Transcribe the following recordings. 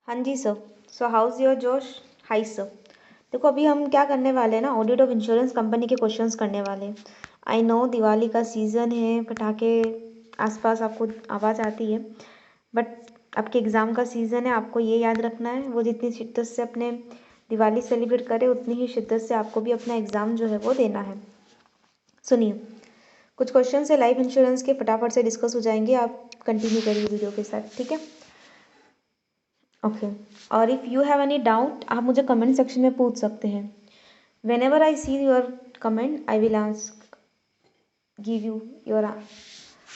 हाँ जी sir. So house your जोश। High sir. देखो अभी हम क्या करने वाले हैं ना, ऑडिट ऑफ इंश्योरेंस कंपनी के क्वेश्चंस करने वाले हैं। आई नो दिवाली का सीज़न है, पटाखे आसपास आपको आवाज़ आती है, बट आपके एग्ज़ाम का सीज़न है। आपको ये याद रखना है, वो जितनी शिद्दत से अपने दिवाली सेलिब्रेट करे उतनी ही शिद्दत से आपको भी अपना एग्ज़ाम जो है वो देना है। सुनिए, कुछ क्वेश्चन है लाइफ इंश्योरेंस के, फटाफट से डिस्कस हो जाएंगे। आप कंटिन्यू करिए वीडियो के साथ, ठीक है? ओके। और if you have any doubt आप मुझे कमेंट सेक्शन में पूछ सकते हैं। Whenever I see your comment I will answer, give you your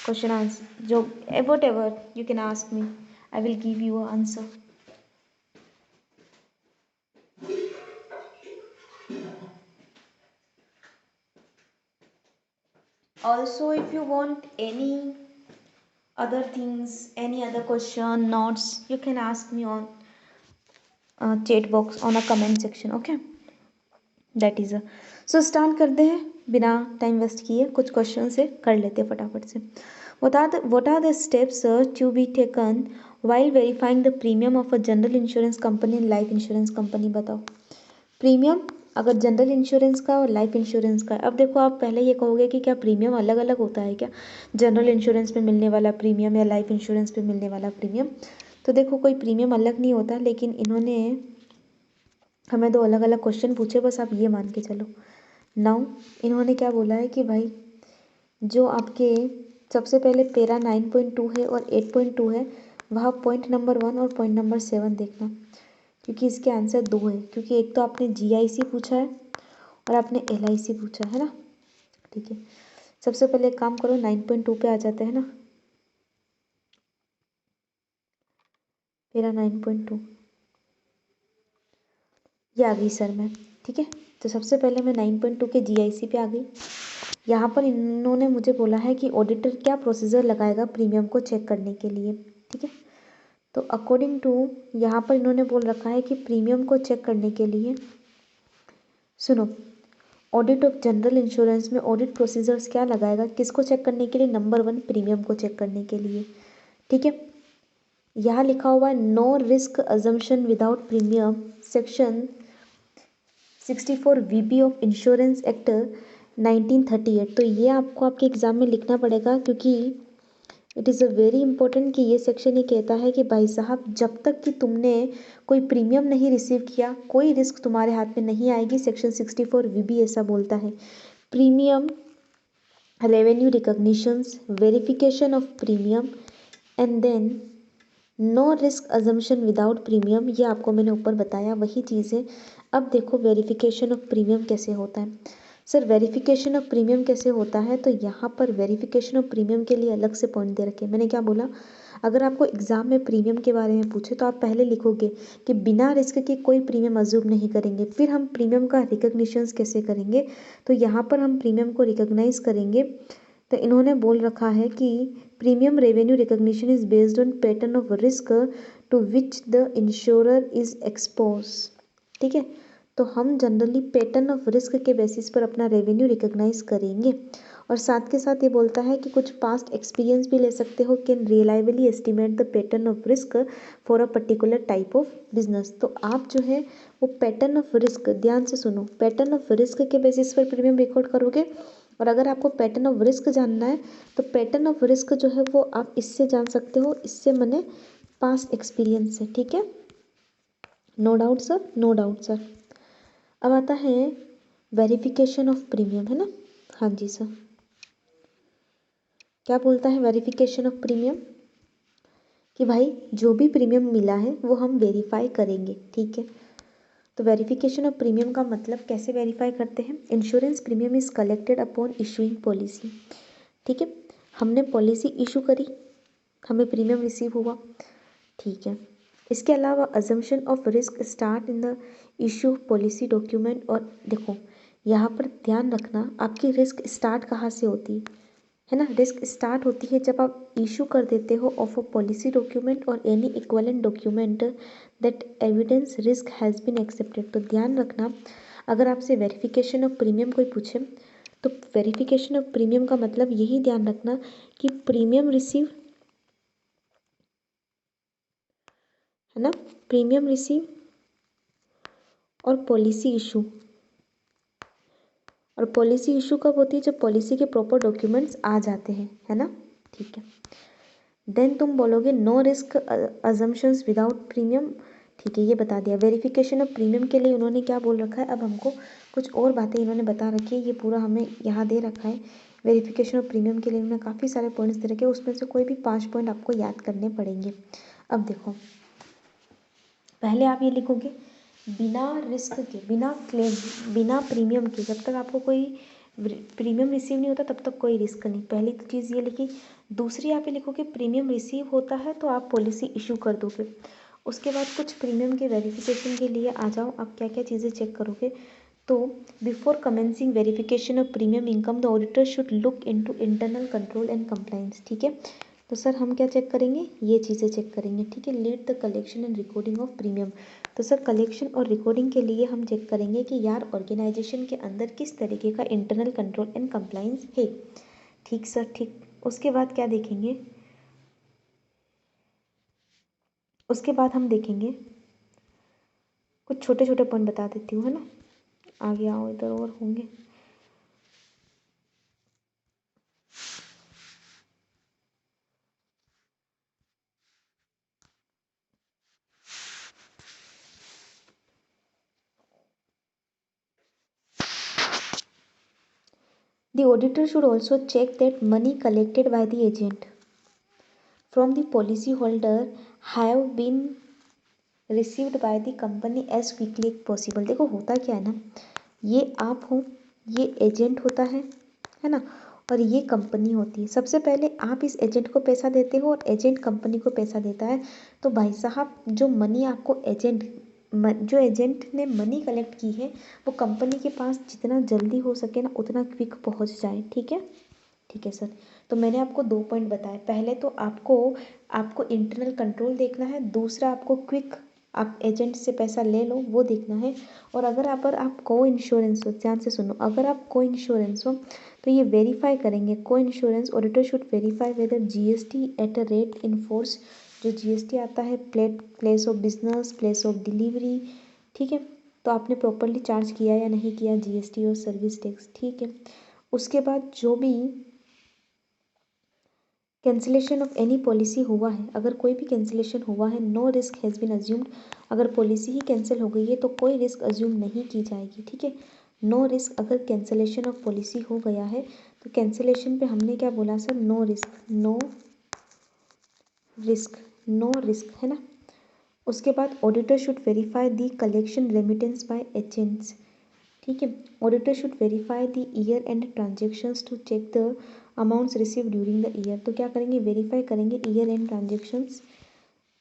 question answer, जो whatever you can ask me, I will give you answer. Also, if you want any other things, any other question, notes, you can ask me on chat box on a comment section. Okay, that is a so start करते हैं बिना time waste किए। कुछ question से कर लेते हैं फटाफट से। what are the steps to be taken while verifying the premium of a general insurance company and life insurance company? बताओ प्रीमियम अगर जनरल इंश्योरेंस का और लाइफ इंश्योरेंस का। अब देखो आप पहले ये कहोगे कि क्या प्रीमियम अलग अलग होता है क्या, जनरल इंश्योरेंस में मिलने वाला प्रीमियम या लाइफ इंश्योरेंस में मिलने वाला प्रीमियम। तो देखो कोई प्रीमियम अलग नहीं होता, लेकिन इन्होंने हमें दो अलग अलग क्वेश्चन पूछे, बस आप ये मान के चलो। नाउ इन्होंने क्या बोला है कि भाई जो आपके सबसे पहले पेरा 9.2 है और 8.2 है, वहाँ पॉइंट नंबर 1 और पॉइंट नंबर 7 देखना, क्योंकि इसके आंसर दो है। क्योंकि एक तो आपने GIC पूछा है और आपने LIC पूछा है ना, ठीक है। सबसे पहले एक काम करो, 9.2 पे आ जाते हैं ना, पेरा 9.2 ये आ गई सर मैं, ठीक है। तो सबसे पहले मैं 9.2 के GIC पे आ गई। यहाँ पर इन्होंने मुझे बोला है कि ऑडिटर क्या प्रोसीजर लगाएगा प्रीमियम को चेक करने के लिए, ठीक है। तो अकॉर्डिंग टू यहाँ पर इन्होंने बोल रखा है कि प्रीमियम को चेक करने के लिए, सुनो, ऑडिट ऑफ जनरल इंश्योरेंस में ऑडिट प्रोसीजर्स क्या लगाएगा, किसको चेक करने के लिए? नंबर 1 प्रीमियम को चेक करने के लिए, ठीक है। यहाँ लिखा हुआ है no risk assumption without premium, section 64 VB of insurance act 1938। तो ये आपको आपके एग्ज़ाम में लिखना पड़ेगा, क्योंकि it is a very important कि ये सेक्शन ये कहता है कि भाई साहब जब तक कि तुमने कोई प्रीमियम नहीं रिसीव किया कोई रिस्क तुम्हारे हाथ में नहीं आएगी। सेक्शन 64 VB ऐसा बोलता है। Premium revenue recognitions, verification of premium and then no risk assumption without premium, ये आपको मैंने ऊपर बताया वही चीज़ है। अब देखो वेरिफिकेशन ऑफ प्रीमियम कैसे होता है। सर वेरिफिकेशन ऑफ प्रीमियम कैसे होता है, तो यहाँ पर वेरिफिकेशन ऑफ प्रीमियम के लिए अलग से पॉइंट दे रखे। मैंने क्या बोला, अगर आपको एग्जाम में प्रीमियम के बारे में पूछे तो आप पहले लिखोगे कि बिना रिस्क के कोई प्रीमियम अज्यूम नहीं करेंगे। फिर हम प्रीमियम का रिकग्निशंस कैसे करेंगे, तो यहाँ पर हम प्रीमियम को रिकॉग्नाइज करेंगे। तो इन्होंने बोल रखा है कि premium revenue recognition is based on pattern of risk to which the insurer is expose, ठीक है। तो हम जनरली पैटर्न ऑफ रिस्क के बेसिस पर अपना रेवेन्यू रिकॉग्नाइज करेंगे। और साथ के साथ ये बोलता है कि कुछ पास्ट एक्सपीरियंस भी ले सकते हो, can reliably estimate the pattern of risk for a particular type of business. तो आप जो है वो पैटर्न ऑफ रिस्क, ध्यान से सुनो, पैटर्न ऑफ रिस्क के बेसिस पर प्रीमियम रिकॉर्ड करोगे। और अगर आपको पैटर्न ऑफ रिस्क जानना है तो पैटर्न ऑफ रिस्क जो है वो आप इससे जान सकते हो, इससे मैंने पास्ट एक्सपीरियंस है, ठीक है। No doubt sir, no doubt sir. अब आता है वेरिफिकेशन ऑफ प्रीमियम, है ना। हाँ जी सर, क्या बोलता है वेरिफिकेशन ऑफ प्रीमियम, कि भाई जो भी प्रीमियम मिला है वो हम वेरीफाई करेंगे, ठीक है। तो वेरिफिकेशन ऑफ प्रीमियम का मतलब कैसे वेरीफाई करते हैं। Insurance premium is collected upon issuing policy, ठीक है। हमने पॉलिसी इशू करी, हमें प्रीमियम रिसीव हुआ, ठीक है। इसके अलावा assumption of risk start in the issue policy document. और देखो यहाँ पर ध्यान रखना आपकी रिस्क स्टार्ट कहाँ से होती है ना। रिस्क स्टार्ट होती है जब आप इशू कर देते हो ऑफ अ पॉलिसी डॉक्यूमेंट और any equivalent document that evidence risk has been accepted. तो ध्यान रखना अगर आपसे वेरिफिकेशन ऑफ प्रीमियम कोई पूछे तो वेरिफिकेशन ऑफ प्रीमियम का मतलब यही ध्यान रखना कि प्रीमियम रिसीव है ना। प्रीमियम रिसीव और पॉलिसी इशू, और पॉलिसी इशू कब होती है, जब पॉलिसी के प्रॉपर डॉक्यूमेंट्स आ जाते हैं, है ना। ठीक है, देन तुम बोलोगे no risk assumptions without premium. ठीक है, ये बता दिया। वेरिफिकेशन ऑफ प्रीमियम के लिए उन्होंने क्या बोल रखा है, अब हमको कुछ और बातें इन्होंने बता रखी है, ये पूरा हमें यहाँ दे रखा है। वेरिफिकेशन ऑफ प्रीमियम के लिए उन्होंने काफ़ी सारे पॉइंट्स दे रखे हैं, उसमें से कोई भी 5 पॉइंट आपको याद करने पड़ेंगे। अब देखो, पहले आप ये लिखोगे बिना रिस्क के, बिना क्लेम, बिना प्रीमियम के, जब तक आपको कोई प्रीमियम रिसीव नहीं होता तब तक कोई रिस्क नहीं। पहली तो चीज़ ये लिखी। दूसरी आप ये लिखोगे प्रीमियम रिसीव होता है तो आप पॉलिसी इशू कर दोगे। उसके बाद कुछ प्रीमियम के वेरिफिकेशन के लिए आ जाओ, आप क्या क्या चीज़ें चेक करोगे। तो before commencing verification of premium income the auditor should look into internal control and compliance. ठीक है, तो सर हम क्या चेक करेंगे, ये चीज़ें चेक करेंगे। ठीक है, lead the collection and recording of premium. तो सर कलेक्शन और रिकॉर्डिंग के लिए हम चेक करेंगे कि यार ऑर्गेनाइजेशन के अंदर किस तरीके का इंटरनल कंट्रोल एंड कंप्लाइंस है। ठीक सर, ठीक। उसके बाद क्या देखेंगे, उसके बाद हम देखेंगे कुछ छोटे छोटे पॉइंट बता देती हूँ, है ना। आगे आओ, इधर और होंगे। The auditor should also check that money collected by the agent from the policyholder have been received by the company as quickly as possible। देखो होता क्या है ना, ये आप हो, ये एजेंट होता है ना, और ये कंपनी होती है। सबसे पहले आप इस एजेंट को पैसा देते हो और एजेंट कंपनी को पैसा देता है। तो भाई साहब जो मनी आपको जो एजेंट ने मनी कलेक्ट की है वो कंपनी के पास जितना जल्दी हो सके ना उतना क्विक पहुंच जाए। ठीक है, ठीक है सर। तो मैंने आपको 2 पॉइंट बताए। पहले तो आपको इंटरनल कंट्रोल देखना है, दूसरा आपको क्विक आप एजेंट से पैसा ले लो वो देखना है। और अगर आप को इंश्योरेंस हो, ध्यान से सुनो, अगर आप को इंश्योरेंस हो तो ये वेरीफाई करेंगे। को insurance auditor should verify whether GST at a rate in force, जो जीएसटी आता है place of business, place of delivery. ठीक है, तो आपने प्रॉपरली चार्ज किया या नहीं किया जीएसटी और सर्विस टैक्स। ठीक है, उसके बाद जो भी कैंसिलेशन ऑफ एनी पॉलिसी हुआ है, अगर कोई भी कैंसिलेशन हुआ है, no risk has been assumed. अगर पॉलिसी ही कैंसिल हो गई है तो कोई रिस्क अज्यूम नहीं की जाएगी। ठीक है, नो रिस्क। अगर कैंसिलेशन ऑफ पॉलिसी हो गया है तो कैंसिलेशन पे हमने क्या बोला sir, no risk, no risk, no risk, है ना। उसके बाद auditor should verify the collection remittance by agents. ठीक है, auditor should verify the year end transactions to check the amounts receive during the year. तो क्या करेंगे, वेरीफाई करेंगे ईयर एंड ट्रांजेक्शन्स।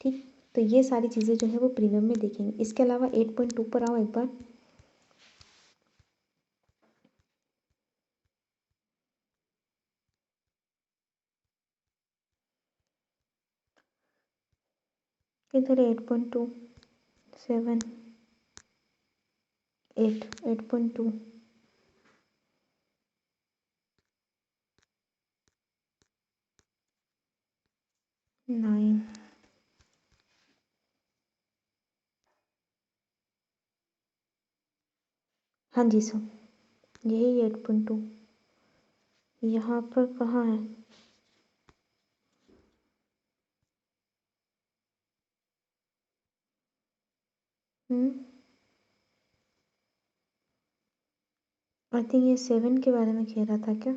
ठीक, तो ये सारी चीज़ें जो है वो प्रीमियम में देखेंगे। इसके अलावा 8.2 पर आओ एक बार। इधर 8.2, 7, 8.2, 9। हाँ जी सर, यही 8.2 यहाँ पर कहाँ है। आई थिंक ये 7 के बारे में कह रहा था क्या,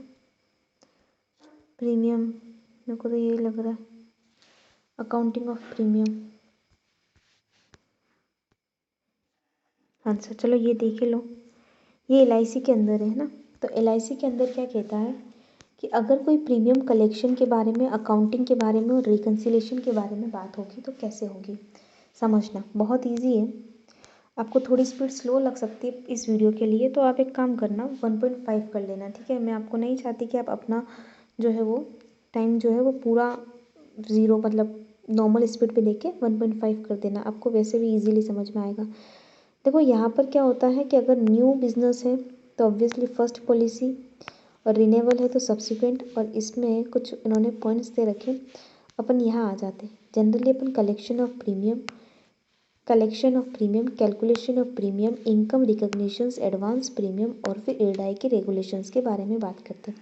प्रीमियम। मेरे को तो यही लग रहा है, अकाउंटिंग ऑफ प्रीमियम। हाँ सर, चलो ये देख ही लो। ये एलआईसी के अंदर है ना। तो एलआईसी के अंदर क्या कहता है कि अगर कोई प्रीमियम कलेक्शन के बारे में, अकाउंटिंग के बारे में और रिकन्सिलेशन के बारे में बात होगी तो कैसे होगी, समझना बहुत इजी है। आपको थोड़ी स्पीड स्लो लग सकती है इस वीडियो के लिए, तो आप एक काम करना 1.5 कर लेना। ठीक है, मैं आपको नहीं चाहती कि आप अपना जो है वो टाइम जो है वो पूरा ज़ीरो, मतलब नॉर्मल स्पीड पे देके 1.5 कर देना, आपको वैसे भी इजीली समझ में आएगा। देखो यहाँ पर क्या होता है कि अगर न्यू बिजनेस है तो ऑब्वियसली फर्स्ट पॉलिसी, और रिन्यूएबल है तो सब्सिक्वेंट। और इसमें कुछ इन्होंने पॉइंट्स दे रखे, अपन यहाँ आ जाते। Generally upon collection of premium, collection of premium, calculation of premium, income recognitions, advance premium और फिर एडाई के रेगुलेशंस के बारे में बात करते हैं।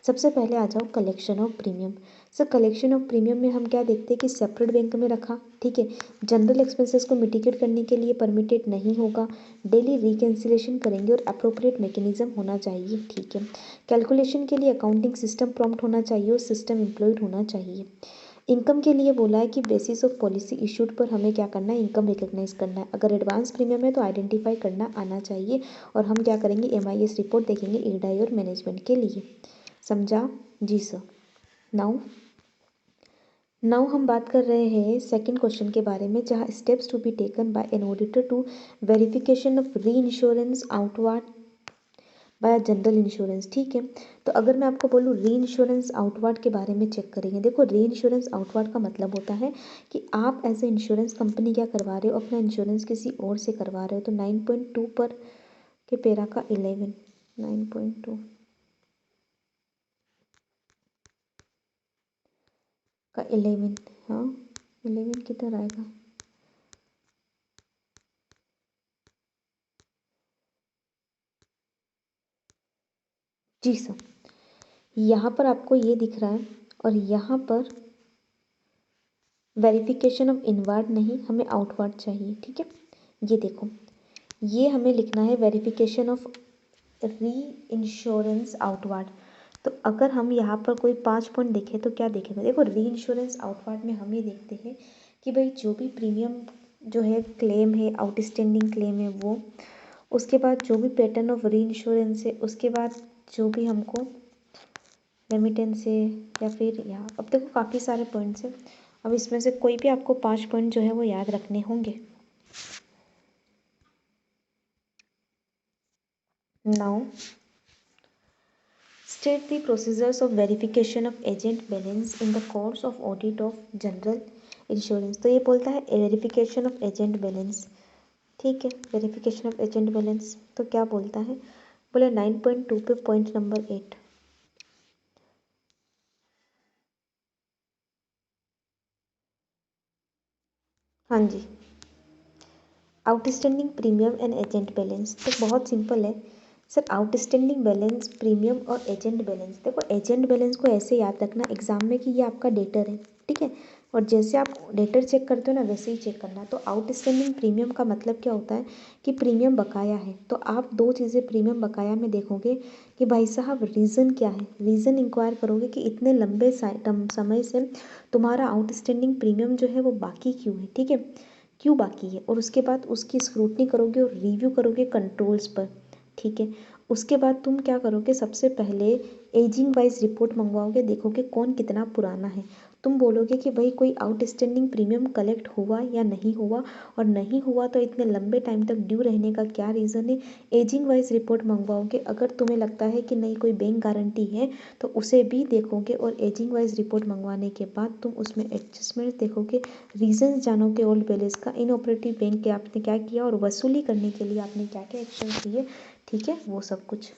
सबसे पहले आ जाओ collection of premium. Sir collection of premium में हम क्या देखते हैं कि सेपरेट बैंक में रखा, ठीक है, जनरल एक्सपेंसेस को मिटिगेट करने के लिए परमिटेड नहीं होगा, डेली रिकैंसिलेशन करेंगे और अप्रोप्रिएट मैकेनिज्म होना चाहिए, ठीक है। कैलकुलेशन के लिए अकाउंटिंग सिस्टम प्रॉम्प्ट होना चाहिए और सिस्टम एम्प्लॉयड होना चाहिए। इनकम के लिए बोला है कि बेसिस ऑफ पॉलिसी इशूड पर हमें क्या करना है, इनकम रिकॉग्नाइज करना है। अगर एडवांस प्रीमियम है तो आइडेंटिफाई करना आना चाहिए और हम क्या करेंगे, एमआईएस रिपोर्ट देखेंगे एडाई और मैनेजमेंट के लिए। समझा? जी सर। नाउ हम बात कर रहे हैं सेकंड क्वेश्चन के बारे में, जहाँ steps to be taken by an auditor to verification of reinsurance outward by general insurance, ठीक है। तो अगर मैं आपको बोलूँ री इंश्योरेंस आउटवार्ड के बारे में चेक करेंगे। देखो री इंश्योरेंस आउटवार्ड का मतलब होता है कि आप एज ए इंश्योरेंस कंपनी क्या करवा रहे हो, अपना इंश्योरेंस किसी और से करवा रहे हो। तो 9.2 पर के पेरा का 11, 9.2 का 11, हाँ 11 किधर आएगा, जी सर। यहाँ पर आपको ये दिख रहा है और यहाँ पर वेरिफिकेशन ऑफ इनवार्ड नहीं, हमें आउटवार्ड चाहिए, ठीक है। ये देखो, ये हमें लिखना है verification of reinsurance outward. तो अगर हम यहाँ पर कोई 5 पॉइंट देखें तो क्या देखेंगे, देखो री इंश्योरेंस आउटवार्ड में हम ये देखते हैं कि भाई जो भी प्रीमियम जो है क्लेम है, आउटस्टैंडिंग क्लेम है वो, उसके बाद जो भी पैटर्न ऑफ री इंश्योरेंस है, उसके बाद जो भी हमको रेमिटेंस है, या फिर यहाँ अब देखो काफ़ी सारे पॉइंट्स हैं। अब इसमें से कोई भी आपको 5 पॉइंट जो है वो याद रखने होंगे। Now state the procedures of verification of agent balance in the course of audit of general insurance। तो ये बोलता है वेरिफिकेशन ऑफ एजेंट बैलेंस, ठीक है। वेरिफिकेशन ऑफ एजेंट बैलेंस तो क्या बोलता है, बोले 9.2 पे पॉइंट नंबर 8, हाँ जी, outstanding premium and agent balance. तो बहुत सिंपल है सर, आउटस्टैंडिंग बैलेंस, प्रीमियम और एजेंट बैलेंस। देखो एजेंट बैलेंस को ऐसे याद रखना एग्जाम में कि ये आपका डेटर है, ठीक है, और जैसे आप डेटर चेक करते हो ना वैसे ही चेक करना। तो आउटस्टैंडिंग प्रीमियम का मतलब क्या होता है कि प्रीमियम बकाया है। तो आप दो चीज़ें प्रीमियम बकाया में देखोगे कि भाई साहब रीज़न क्या है, रीज़न इंक्वायर करोगे कि इतने लंबे समय से तुम्हारा आउटस्टैंडिंग प्रीमियम जो है वो बाकी क्यों है, ठीक है, क्यों बाकी है। और उसके बाद उसकी स्क्रूटनी करोगे और रिव्यू करोगे कंट्रोल्स पर, ठीक है। उसके बाद तुम क्या करोगे, सबसे पहले एजिंग वाइज रिपोर्ट मंगवाओगे, देखोगे कौन कितना पुराना है। तुम बोलोगे कि भाई कोई आउटस्टैंडिंग प्रीमियम कलेक्ट हुआ या नहीं हुआ, और नहीं हुआ तो इतने लंबे टाइम तक ड्यू रहने का क्या रीज़न है। एजिंग वाइज रिपोर्ट मंगवाओगे, अगर तुम्हें लगता है कि नहीं कोई बैंक गारंटी है तो उसे भी देखोगे, और एजिंग वाइज रिपोर्ट मंगवाने के बाद तुम उसमें एडजस्टमेंट देखोगे, रीजंस जानोगे ओल्ड बैलेंस का, इनऑपरेटिव बैंक के आपने क्या किया और वसूली करने के लिए आपने क्या क्या एक्शन लिए, ठीक है, वो सब कुछ।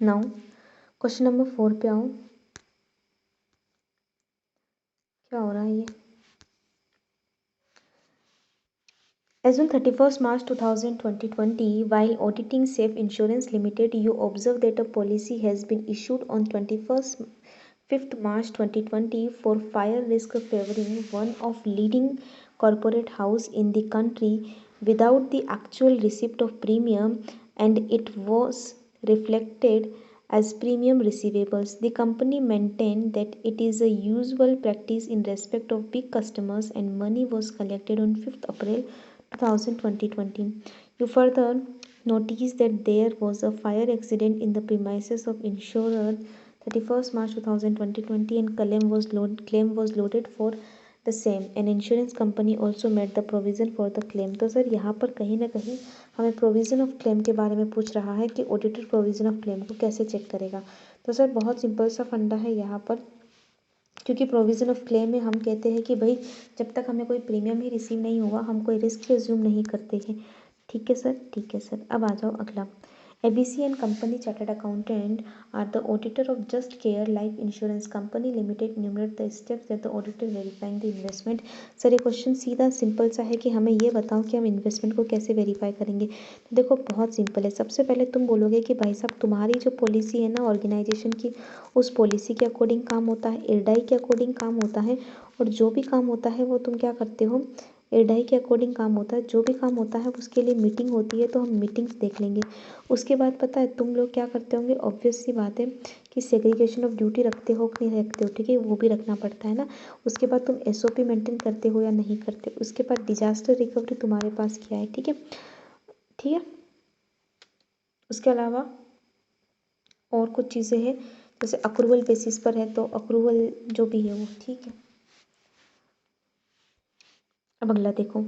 नाउ क्वेश्चन नंबर 4 पे आओ। क्या हो रहा है ये, As on 31st March 2020, while auditing Safe Insurance Limited, you observe that a policy has been issued on 5th March 2020 for fire risk favoring one of leading corporate house in the country without the actual receipt of premium, and it was reflected as premium receivables. The company maintained that it is a usual practice in respect of big customers, and money was collected on 5th April 2020. You further notice that there was a fire accident in the premises of insurer 31st March 2020, and claim was loaded for the same, and insurance company also made the provision for the claim। तो sir यहाँ पर कहीं ना कहीं हमें provision of claim के बारे में पूछ रहा है कि ऑडिटर प्रोविज़न ऑफ क्लेम को कैसे चेक करेगा। तो सर बहुत सिंपल सा फंडा है यहाँ पर, क्योंकि प्रोविज़न ऑफ क्लेम में हम कहते हैं कि भाई जब तक हमें कोई प्रीमियम ही रिसीव नहीं हुआ हम कोई रिस्क एज्यूम नहीं करते हैं, ठीक है सर, ठीक है सर। अब आ जाओ अगला, ABC and Company Chartered Accountant are the auditor of Just Care Life Insurance Company Limited. Enumerate the steps that the auditor verifying the investment. Sir ये क्वेश्चन सीधा सिंपल सा है कि हमें ये बताओ कि हम इन्वेस्टमेंट को कैसे वेरीफाई करेंगे। तो देखो बहुत सिंपल है। सबसे पहले तुम बोलोगे कि भाई साहब तुम्हारी जो पॉलिसी है ना ऑर्गेनाइजेशन की, उस पॉलिसी के अकॉर्डिंग काम होता है, एडाई के अकॉर्डिंग काम होता है, और जो भी काम होता है वो तुम क्या करते हो, एडाई के अकॉर्डिंग काम होता है। जो भी काम होता है उसके लिए मीटिंग होती है, तो हम मीटिंग्स देख लेंगे। उसके बाद पता है तुम लोग क्या करते होंगे, ऑब्वियस सी बात है कि सेग्रीगेशन ऑफ ड्यूटी रखते हो कि नहीं रखते हो, ठीक है, वो भी रखना पड़ता है ना। उसके बाद तुम SOP मेंटेन करते हो या नहीं करते। उसके बाद डिजास्टर रिकवरी तुम्हारे पास क्या है, ठीक है, ठीक है। उसके अलावा और कुछ चीज़ें हैं, जैसे अक्रूवल बेसिस पर है तो अक्रूवल जो भी है वो, ठीक है। अब अगला देखो,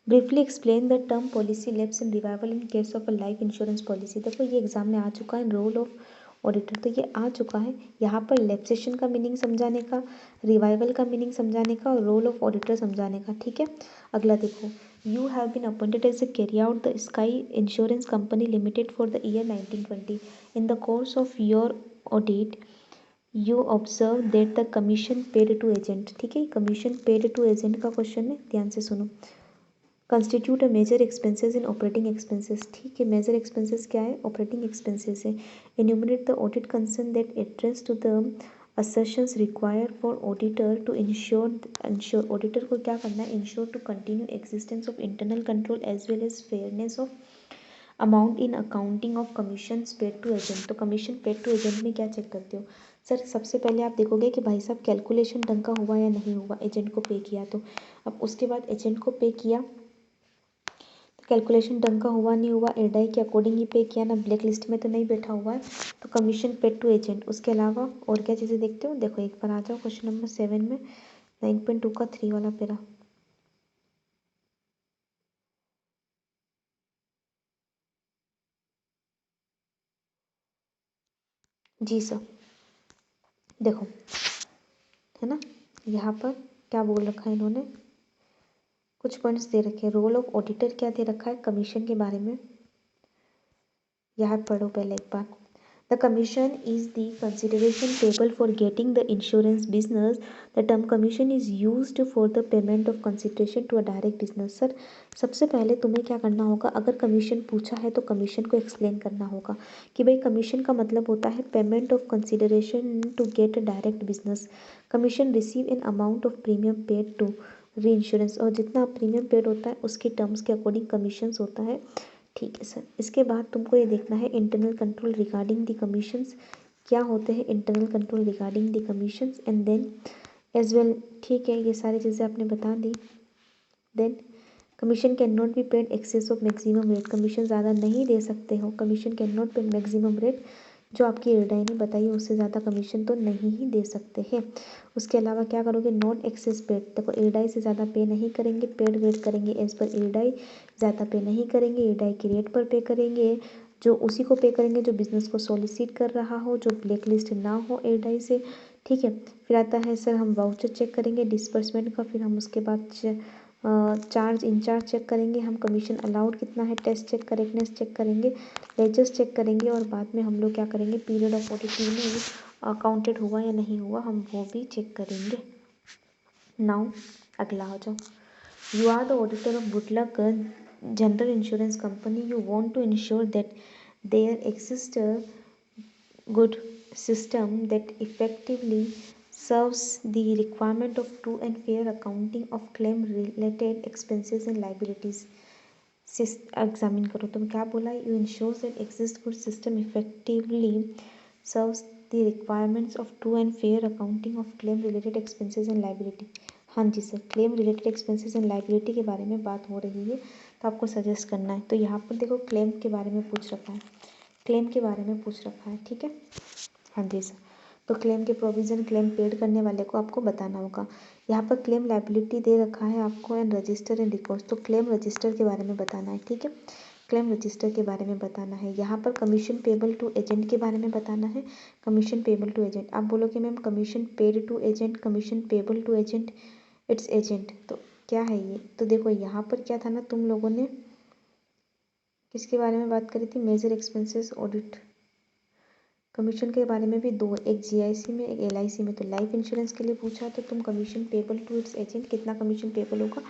briefly explain the term policy lapse in revival in case of a life insurance policy. देखो ये एग्जाम में आ चुका है, रोल ऑफ ऑडिटर, तो ये आ चुका है। यहाँ पर लैप्सेशन का मीनिंग समझाने का, रिवाइवल का मीनिंग समझाने का और रोल ऑफ ऑडिटर समझाने का, ठीक है। अगला देखो, you have been appointed as a carry out the sky insurance company limited for the year 1920 in the course of your audit you observe that the commission paid to agent, ठीक है, commission paid to agent का question है, ध्यान से सुनो। Constitute a major expenses in operating expenses, ठीक है, major expenses क्या है, ऑपरेटिंग एक्सपेंसेस है। Enumerate the audit concern that address to the assertions required for auditor to ensure auditor को क्या करना है, ensure to continue existence of internal control as well as fairness of amount in accounting of commission paid to agent. तो commission paid to agent में क्या check करते हो sir, सबसे पहले आप देखोगे कि भाई साहब कैलकुलेशन ढंग का हुआ या नहीं हुआ, एजेंट को पे किया तो। अब उसके बाद एजेंट को पे किया तो कैलकुलेशन ढंग का हुआ नहीं हुआ, एडाई के अकॉर्डिंग ही पे किया ना, ब्लैक लिस्ट में तो नहीं बैठा हुआ है, तो कमीशन पेड टू एजेंट। उसके अलावा और क्या चीज़ें देखते हो, देखो एक बार आ जाओ क्वेश्चन नंबर 7 में 9.2 का 3 वाला पेरा। जी सर, देखो है ना, यहाँ पर क्या बोल रखा है इन्होंने, कुछ पॉइंट्स दे रखे हैं। रोल ऑफ ऑडिटर क्या दे रखा है, कमीशन के बारे में, यहाँ पढ़ो पहले एक बार। The commission is the consideration payable for getting the insurance business. The term commission is used for the payment of consideration to a direct business. Sir सबसे पहले तुम्हें क्या करना होगा, अगर कमीशन पूछा है तो कमीशन को एक्सप्लेन करना होगा कि भाई कमीशन का मतलब होता है payment of consideration to get a direct business. Commission receive in amount of premium paid to reinsurance, और जितना प्रीमियम पेड होता है उसके टर्म्स के अकॉर्डिंग कमीशंस होता है, ठीक है सर। इसके बाद तुमको ये देखना है internal control regarding the commissions, क्या होते हैं internal control regarding the commissions, and then as well, ठीक है, ये सारी चीज़ें आपने बता दी। Then commission cannot be paid excess of maximum rate, commission ज़्यादा नहीं दे सकते हो, commission cannot paid maximum rate, जो आपकी एडाई ने बताई है उससे ज़्यादा कमीशन तो नहीं ही दे सकते हैं। उसके अलावा क्या करोगे, नॉट एक्सेस पेड, देखो एडाई से ज़्यादा पे नहीं करेंगे, पेड वेट करेंगे एज पर एडाई, ज़्यादा पे नहीं करेंगे, एडाई की रेट पर पे करेंगे, जो उसी को पे करेंगे जो बिजनेस को सॉलिसिट कर रहा हो, जो ब्लैक लिस्ट ना हो एडाई से, ठीक है। फिर आता है सर हम वाउचर चेक करेंगे डिसबर्समेंट का, फिर हम उसके बाद चार्ज इंचार्ज चेक करेंगे, हम कमीशन अलाउड कितना है, टेस्ट चेक करेक्टनेस चेक करेंगे, लेजर्स चेक करेंगे, और बाद में हम लोग क्या करेंगे, पीरियड ऑफ ऑडिट में अकाउंटेड हुआ या नहीं हुआ हम वो भी चेक करेंगे। नाउ अगला आ जाओ, you are the auditor of Goodluck general insurance company, you want to insure that there exist good system that effectively serves the requirement of true and fair accounting of claim related expenses and liabilities। Examine करो तो क्या बोला, you insures that exist good system effectively serves the requirements of true and fair accounting of claim related expenses and liability. हाँ जी सर, claim related expenses and liability के बारे में बात हो रही है, तो आपको सजेस्ट करना है। तो यहाँ पर देखो क्लेम के बारे में पूछ रखा है, क्लेम के बारे में पूछ रखा है, ठीक है, हाँ जी सर। तो क्लेम के प्रोविज़न क्लेम पेड करने वाले को आपको बताना होगा। यहाँ पर क्लेम लाइबिलिटी दे रखा है आपको एंड रजिस्टर एंड रिकॉर्ड्स, तो क्लेम रजिस्टर के बारे में बताना है, ठीक है, क्लेम रजिस्टर के बारे में बताना है। यहाँ पर कमीशन पेबल टू एजेंट के बारे में बताना है, कमीशन पेबल टू एजेंट। आप बोलोगे ma'am commission paid to agent, commission payable to agent, its agent, तो क्या है ये, तो देखो यहाँ पर क्या था ना, तुम लोगों ने इसके बारे में बात करी थी, मेजर एक्सपेंसेस ऑडिट। कमीशन के बारे में भी दो, एक जीआईसी में एक एलआईसी में। तो लाइफ इंश्योरेंस के लिए पूछा तो तुम commission payable to its agent, कितना कमीशन पेबल होगा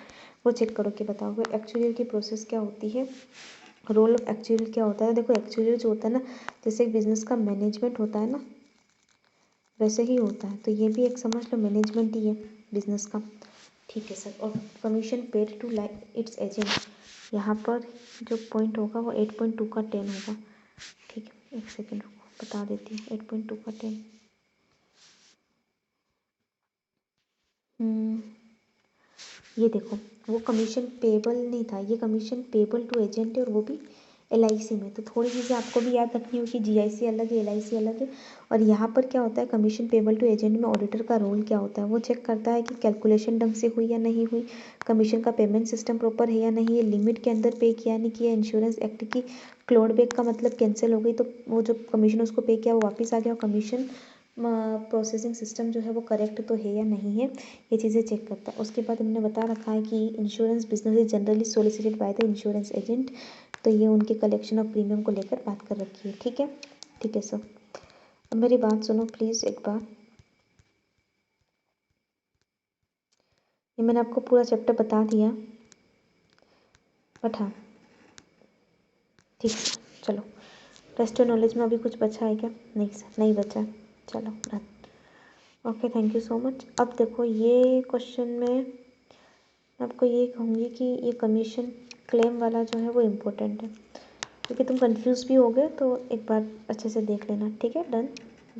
वो चेक करो के बताओगे। एक्चुअरियल की प्रोसेस क्या होती है, रोल ऑफ एक्चुअरियल क्या होता है। देखो एक्चुअरियल जो होता है ना, जैसे एक बिजनेस का मैनेजमेंट होता है ना, वैसे ही होता है। तो ये भी एक समझ लो मैनेजमेंट ही है बिजनेस का। ठीक है सर। और commission paid to life its agent, यहाँ पर जो पॉइंट होगा वो 8.2 का 10 होगा। ठीक है, एक सेकेंड रुको बता देती हूँ। 8.2 का 10, ये देखो वो कमीशन पेबल नहीं था, ये कमीशन पेबल टू एजेंट है, और वो भी एलआईसी में। तो थोड़ी चीज़ें आपको भी याद रखनी होगी, जीआईसी अलग है, एलआईसी अलग है। और यहाँ पर क्या होता है, कमीशन पेबल टू एजेंट में ऑडिटर का रोल क्या होता है, वो चेक करता है कि कैलकुलेशन ढंग से हुई या नहीं हुई, कमीशन का पेमेंट सिस्टम प्रॉपर है या नहीं है, लिमिट के अंदर पे किया नहीं किया, इंश्योरेंस एक्ट की क्लोड बैक का मतलब कैंसिल हो गई तो वो जो कमीशन उसको पे किया वो वापस आ गया, और कमीशन प्रोसेसिंग सिस्टम जो है वो करेक्ट तो है या नहीं है, ये चीज़ें चेक करता है। उसके बाद हमने बता रखा है कि insurance business is generally solicited by the insurance agent, तो ये उनके कलेक्शन ऑफ प्रीमियम को लेकर बात कर रखी है। ठीक है, ठीक है सर। अब मेरी बात सुनो प्लीज़ एक बार, ये मैंने आपको पूरा चैप्टर बता दिया, बट हाँ ठीक है। चलो, रेस्ट नॉलेज में अभी कुछ बचा है क्या? नहीं सर, नहीं बचा है। चलो done. Okay, thank you so much. अब देखो ये क्वेश्चन में मैं आपको ये कहूँगी कि ये कमीशन क्लेम वाला जो है वो इम्पोर्टेंट है, क्योंकि तुम कंफ्यूज भी हो गए, तो एक बार अच्छे से देख लेना। ठीक है, डन।